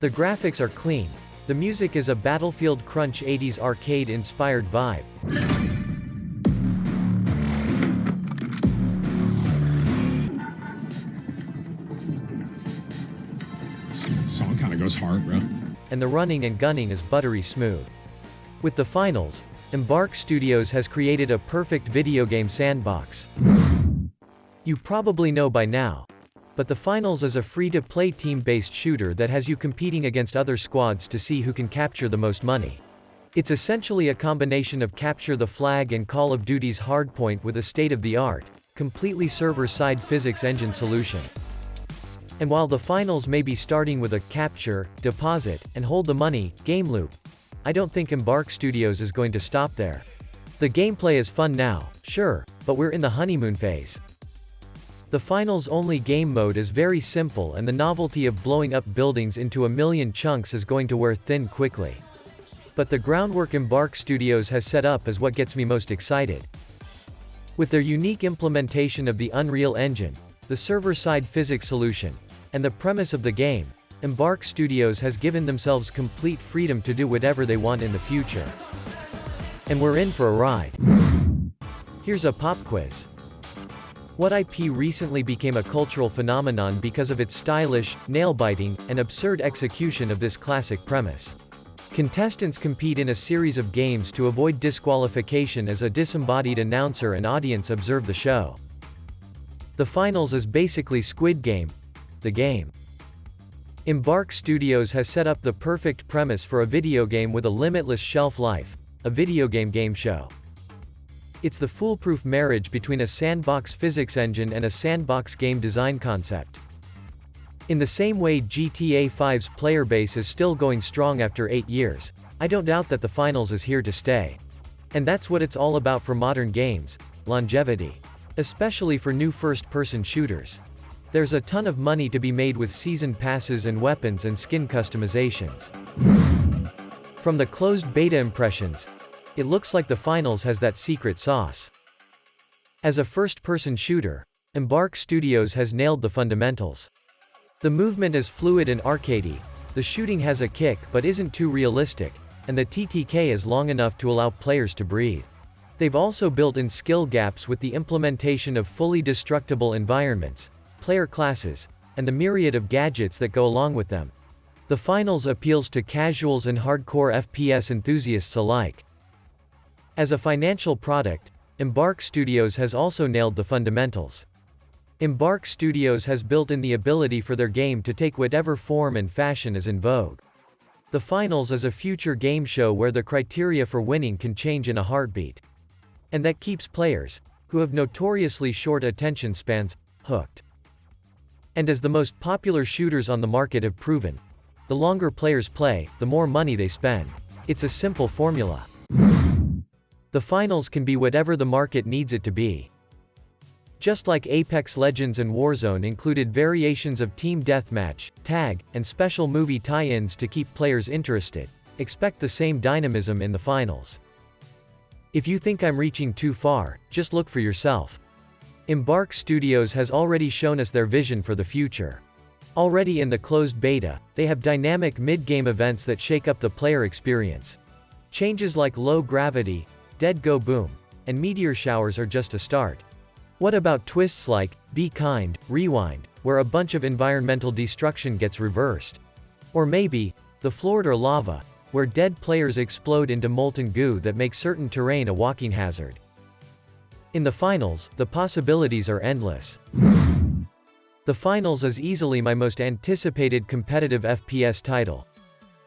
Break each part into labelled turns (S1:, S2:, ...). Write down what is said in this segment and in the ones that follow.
S1: The graphics are clean. The music is a Battlefield Crunch 80s arcade-inspired vibe.
S2: Song kind of goes hard, bro.
S1: And the running and gunning is buttery smooth. With the finals, Embark Studios has created a perfect video game sandbox. You probably know by now, but the finals is a free-to-play team-based shooter that has you competing against other squads to see who can capture the most money. It's essentially a combination of Capture the Flag and Call of Duty's Hardpoint with a state-of-the-art, completely server-side physics engine solution. And while the finals may be starting with a capture, deposit, and hold the money game loop, I don't think Embark Studios is going to stop there. The gameplay is fun now, sure, but we're in the honeymoon phase. The finals only game mode is very simple, and the novelty of blowing up buildings into a million chunks is going to wear thin quickly. But the groundwork Embark Studios has set up is what gets me most excited. With their unique implementation of the Unreal Engine, the server-side physics solution, and the premise of the game, Embark Studios has given themselves complete freedom to do whatever they want in the future. And we're in for a ride. Here's a pop quiz. What IP recently became a cultural phenomenon because of its stylish, nail-biting, and absurd execution of this classic premise? Contestants compete in a series of games to avoid disqualification as a disembodied announcer and audience observe the show. The finals is basically Squid Game, the game. Embark Studios has set up the perfect premise for a video game with a limitless shelf life, a video game show. It's the foolproof marriage between a sandbox physics engine and a sandbox game design concept. In the same way GTA 5's player base is still going strong after 8 years, I don't doubt that the finals is here to stay. And that's what it's all about for modern games, longevity. Especially for new first-person shooters. There's a ton of money to be made with season passes and weapons and skin customizations. From the closed beta impressions, it looks like the finals has that secret sauce. As a first-person shooter, Embark Studios has nailed the fundamentals. The movement is fluid and arcadey, the shooting has a kick but isn't too realistic, and the TTK is long enough to allow players to breathe. They've also built in skill gaps with the implementation of fully destructible environments, player classes, and the myriad of gadgets that go along with them. The finals appeals to casuals and hardcore FPS enthusiasts alike. As a financial product, Embark Studios has also nailed the fundamentals. Embark Studios has built in the ability for their game to take whatever form and fashion is in vogue. The finals is a future game show where the criteria for winning can change in a heartbeat. And that keeps players, who have notoriously short attention spans, hooked. And as the most popular shooters on the market have proven, the longer players play, the more money they spend. It's a simple formula. The finals can be whatever the market needs it to be. Just like Apex Legends and Warzone included variations of team deathmatch, tag, and special movie tie-ins to keep players interested, expect the same dynamism in the finals. If you think I'm reaching too far, just look for yourself. Embark Studios has already shown us their vision for the future. Already in the closed beta, they have dynamic mid-game events that shake up the player experience. Changes like low gravity, dead go boom, and meteor showers are just a start. What about twists like, Be Kind, Rewind, where a bunch of environmental destruction gets reversed? Or maybe, The Floor or Lava, where dead players explode into molten goo that makes certain terrain a walking hazard. In the finals, the possibilities are endless. The finals is easily my most anticipated competitive FPS title.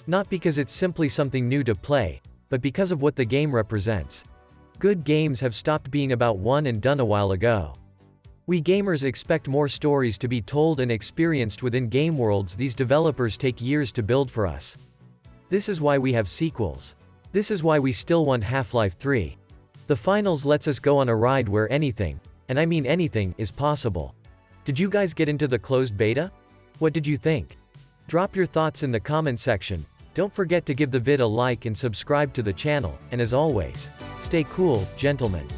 S1: Not because it's simply something new to play, but because of what the game represents. Good games have stopped being about one and done a while ago. We gamers expect more stories to be told and experienced within game worlds these developers take years to build for us. This is why we have sequels. This is why we still want Half-Life 3. The finals lets us go on a ride where anything, and I mean anything, is possible. Did you guys get into the closed beta? What did you think? Drop your thoughts in the comment section. Don't forget to give the vid a like and subscribe to the channel, and as always, stay cool, gentlemen.